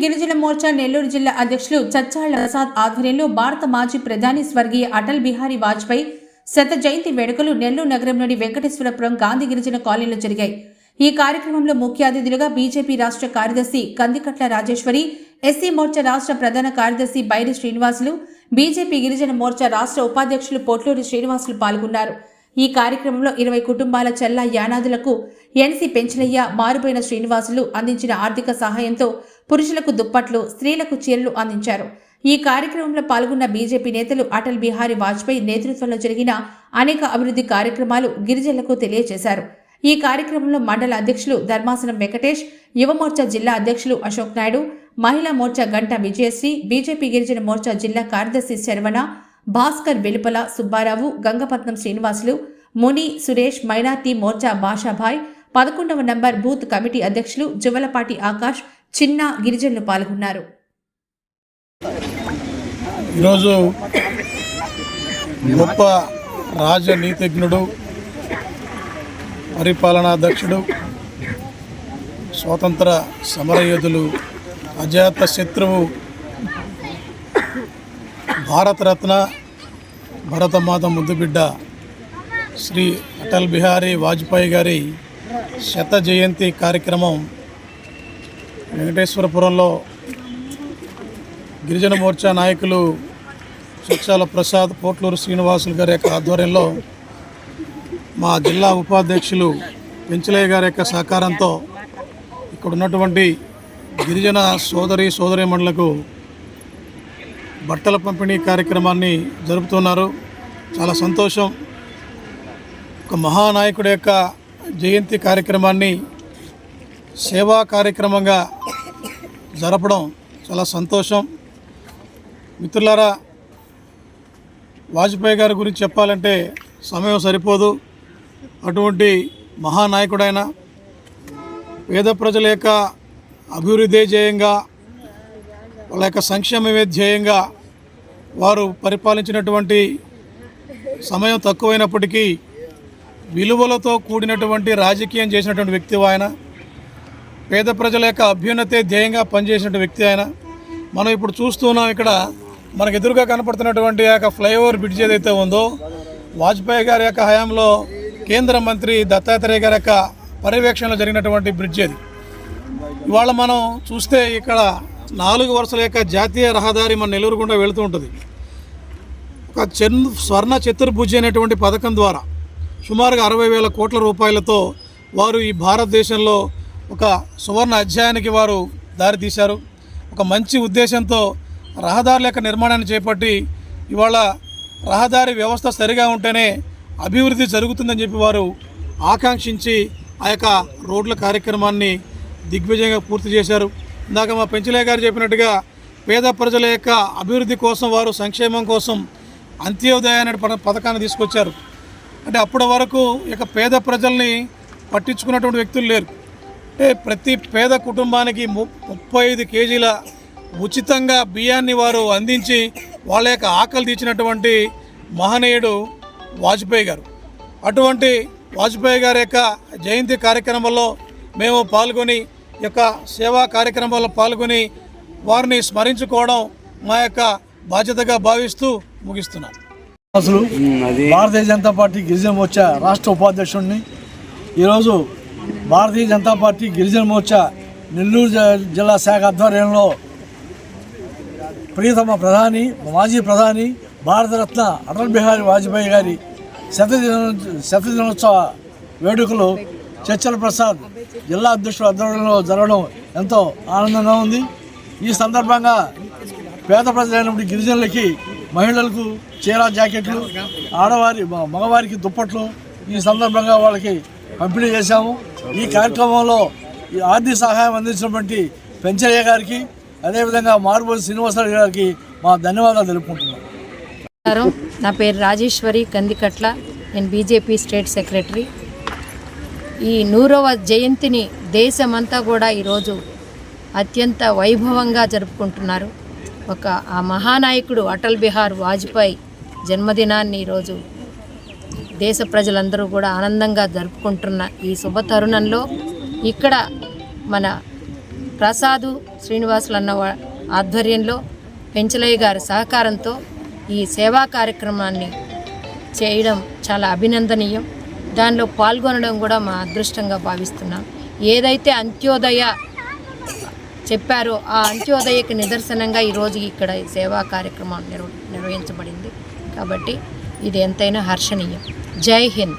గిరిజన మోర్చా నెల్లూరు జిల్లా అధ్యక్షులు చచ్చాళ్ల ప్రసాద్ ఆధ్వర్యంలో భారత మాజీ ప్రధాని స్వర్గీయ అటల్ బిహారీ వాజ్పేయి శత జయంతి వేడుకలు నెల్లూరు నగరంలోని వెంకటేశ్వరపురం గాంధీ గిరిజన కాలనీలో జరిగాయి. ఈ కార్యక్రమంలో ముఖ్య అతిథులుగా బీజేపీ రాష్ట్ర కార్యదర్శి కందికట్ల రాజేశ్వరి, ఎస్సీ మోర్చా రాష్ట్ర ప్రధాన కార్యదర్శి బైరి శ్రీనివాసులు, బీజేపీ గిరిజన మోర్చా రాష్ట్ర ఉపాధ్యక్షులు పోట్లూరి శ్రీనివాసులు పాల్గొన్నారు. ఈ కార్యక్రమంలో 20 కుటుంబాల చల్ల యానాదులకు ఎన్సీ పెంచలయ్య, మారుపోయిన శ్రీనివాసులు అందించిన ఆర్థిక సహాయంతో పురుషులకు దుప్పట్లు, స్త్రీలకు చీరలు అందించారు. ఈ కార్యక్రమంలో పాల్గొన్న బీజేపీ నేతలు అటల్ బిహారీ వాజ్పేయి నేతృత్వంలో జరిగిన అనేక అభివృద్ధి కార్యక్రమాలు గిరిజనులకు తెలియజేశారు. ఈ కార్యక్రమంలో మండల అధ్యక్షులు ధర్మాసనం వెంకటేష్, యువమోర్చా జిల్లా అధ్యక్షులు అశోక్ నాయుడు, మహిళా మోర్చా గంట విజయశ్రీ, బీజేపీ గిరిజన మోర్చా జిల్లా కార్యదర్శి శరవణ, భాస్కర్ వెలుపల సుబ్బారావు, గంగపట్నం శ్రీనివాసులు, ముని సురేష్, మైనార్టీ మోర్చా భాషాభాయ్, 11వ నంబర్ బూత్ కమిటీ అధ్యక్షులు జువలపాటి ఆకాష్, చిన్న గిరిజనులు పాల్గొన్నారు. ఈరోజు గొప్ప రాజనీతిజ్ఞుడు, పరిపాలనాధ్యక్షుడు, స్వాతంత్ర సమరయోధులు, అజాత శత్రువు, భారతరత్న, భరతమాత ముద్దుబిడ్డ శ్రీ అటల్ బిహారీ వాజ్పేయి గారి శత జయంతి కార్యక్రమం వెంకటేశ్వరపురంలో గిరిజన మోర్చా నాయకులు చచ్చాల ప్రసాద్, పోట్లూరు శ్రీనివాసులు గారి యొక్క ఆధ్వర్యంలో, మా జిల్లా ఉపాధ్యక్షులు పెంచలయ్య గారి యొక్క సహకారంతో ఇక్కడ ఉన్నటువంటి గిరిజన సోదరీమణులకు బట్టల పంపిణీ కార్యక్రమాన్ని జరుపుతున్నారు. చాలా సంతోషం. ఒక మహానాయకుడి యొక్క జయంతి కార్యక్రమాన్ని సేవా కార్యక్రమంగా జరపడం చాలా సంతోషం. మిత్రులారా, వాజ్పేయి గారి గురించి చెప్పాలంటే సమయం సరిపోదు. అటువంటి మహానాయకుడైన పేద ప్రజల యొక్క అభివృద్ధి ధ్యేయంగా, వాళ్ళ యొక్క సంక్షేమమే ధ్యేయంగా వారు పరిపాలించినటువంటి సమయం తక్కువైనప్పటికీ విలువలతో కూడినటువంటి రాజకీయం చేసినటువంటి వ్యక్తి ఆయన. పేద ప్రజల యొక్క అభ్యున్నతే ధ్యేయంగా పనిచేసినటువంటి వ్యక్తి ఆయన. మనం ఇప్పుడు చూస్తున్నాం, ఇక్కడ మనకు ఎదురుగా కనపడుతున్నటువంటి యొక్క ఫ్లైఓవర్ బ్రిడ్జ్ ఏదైతే ఉందో, వాజ్పేయి గారి యొక్క హయాంలో కేంద్ర మంత్రి దత్తాత్రేయ గారి యొక్క పర్యవేక్షణలో జరిగినటువంటి బ్రిడ్జ్ అది. ఇవాళ మనం చూస్తే ఇక్కడ 4 వరుసల యొక్క జాతీయ రహదారి మన నెల్లూరు గుండా వెళుతూ ఉంటుంది. ఒక స్వర్ణ చతుర్భుజి అనేటువంటి పథకం ద్వారా సుమారుగా 60,000 కోట్ల రూపాయలతో వారు ఈ భారతదేశంలో ఒక సువర్ణ అధ్యాయానికి వారు దారితీశారు. ఒక మంచి ఉద్దేశంతో రహదారుల యొక్క నిర్మాణాన్ని చేపట్టి ఇవాళ రహదారి వ్యవస్థ సరిగా ఉంటేనే అభివృద్ధి జరుగుతుందని చెప్పి వారు ఆకాంక్షించి ఆ యొక్క రోడ్ల కార్యక్రమాన్ని దిగ్విజయంగా పూర్తి చేశారు. ఇందాక మా పెంచలయ్య గారు చెప్పినట్టుగా పేద ప్రజల యొక్క అభివృద్ధి కోసం వారు సంక్షేమం కోసం అంత్యోదయ అనే పథకాన్ని తీసుకొచ్చారు. అంటే అప్పటి వరకు ఇక పేద ప్రజల్ని పట్టించుకున్నటువంటి వ్యక్తులు లేరు. అంటే ప్రతి పేద కుటుంబానికి 35 కేజీల ఉచితంగా బియ్యాన్ని వారు అందించి వాళ్ళ యొక్క ఆకలి తీర్చినటువంటి మహనీయుడు వాజ్పేయి గారు. అటువంటి వాజ్పేయి గారి యొక్క జయంతి కార్యక్రమంలో మేము పాల్గొని, ఈ యొక్క సేవా కార్యక్రమంలో పాల్గొని వారిని స్మరించుకోవడం మా యొక్క బాధ్యతగా భావిస్తూ ముగిస్తున్నాం. అసలు భారతీయ జనతా పార్టీ గిరిజన మోర్చా రాష్ట్ర ఉపాధ్యక్షుడిని. ఈరోజు భారతీయ జనతా పార్టీ గిరిజన మోర్చా నెల్లూరు జిల్లా శాఖ ఆధ్వర్యంలో ప్రియతమ ప్రధాని, మాజీ ప్రధాని, భారతరత్న అటల్ బిహారీ వాజ్పేయి గారి శతదినోత్సవ వేడుకలు చచ్చాల ప్రసాద్ జిల్లా అధ్యక్షుల ఆధ్వర్యంలో జరగడం ఎంతో ఆనందంగా ఉంది. ఈ సందర్భంగా పేద ప్రజలైనటువంటి గిరిజనులకి, మహిళలకు చీర జాకెట్లు, మగవారికి దుప్పట్లు ఈ సందర్భంగా వాళ్ళకి పంపిణీ చేశాము. ఈ కార్యక్రమంలో ఈ ఆర్థిక సహాయం అందించినటువంటి పెంచలయ్య గారికి, అదేవిధంగా మారుబోలు శ్రీనివాసరావు గారికి మా ధన్యవాదాలు తెలుపుకుంటున్నాం. నా పేరు రాజేశ్వరి కందికట్ల, నేను బీజేపీ స్టేట్ సెక్రటరీ. ఈ 100వ జయంతిని దేశమంతా కూడా ఈరోజు అత్యంత వైభవంగా జరుపుకుంటున్నారు. ఆ మహానాయకుడు అటల్ బిహారీ వాజ్పేయి జన్మదినాన్ని ఈరోజు దేశ ప్రజలందరూ కూడా ఆనందంగా జరుపుకుంటున్న ఈ శుభ తరుణంలో ఇక్కడ మన ప్రసాదు శ్రీనివాసులు అన్న ఆధ్వర్యంలో పెంచలయ్య గారి సహకారంతో ఈ సేవా కార్యక్రమాన్ని చేయడం చాలా అభినందనీయం. దానిలో పాల్గొనడం కూడా మా అదృష్టంగా భావిస్తున్నాం. ఏదైతే అంత్యోదయ చెప్పారో ఆ అంత్యోదయకి నిదర్శనంగా ఈరోజు ఇక్కడ ఈ సేవా కార్యక్రమం నిర్వహించబడింది. కాబట్టి ఇది ఎంతైనా హర్షణీయం. జై హింద్.